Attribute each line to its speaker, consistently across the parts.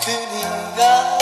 Speaker 1: 그니가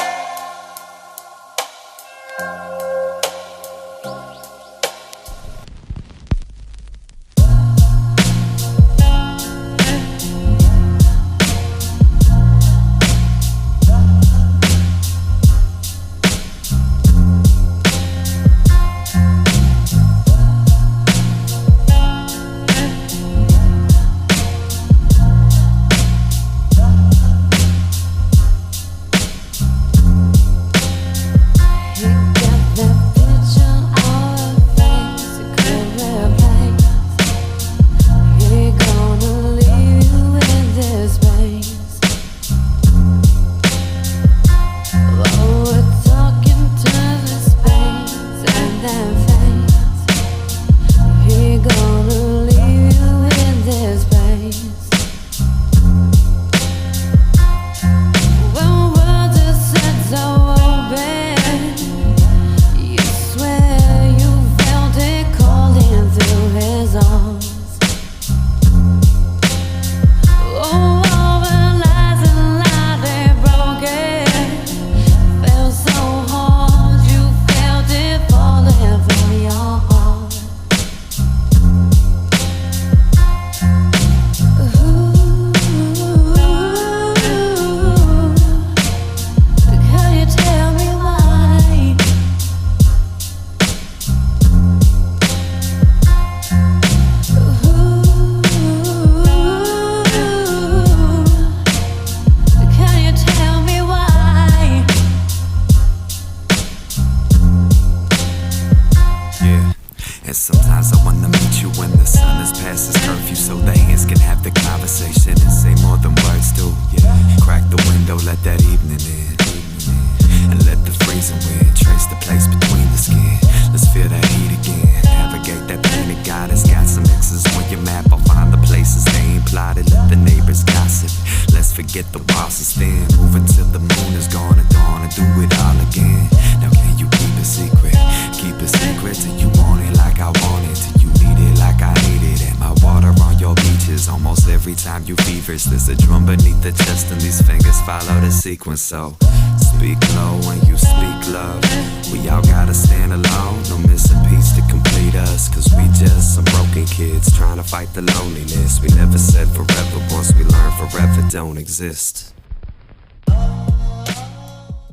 Speaker 2: And sometimes I wanna meet you when the sun is past its curfew, so the hands can have the conversation and say more than words do. Yeah, crack the window, let that evening in, and let the freezing wind trace the place between the skin. Let's feel that heat again. Navigate that planet God has got some X's on your map. I'll find the places they ain't plotted. Let the neighbors gossip. Let's forget the walls is thin. Move until the moon is gone and dawn and do it all again. Now can you keep it secret? Keep it secret till you want it like I want it, till you need it like I need it. And my water on your beaches almost every time you feverish. There's a drum beneath the chest and these fingers follow the sequence. So speak low when you speak love. We all gotta stand alone, no missing piece to complete us. Cause we just some broken kids trying to fight the loneliness. We never said forever once we learn forever don't exist.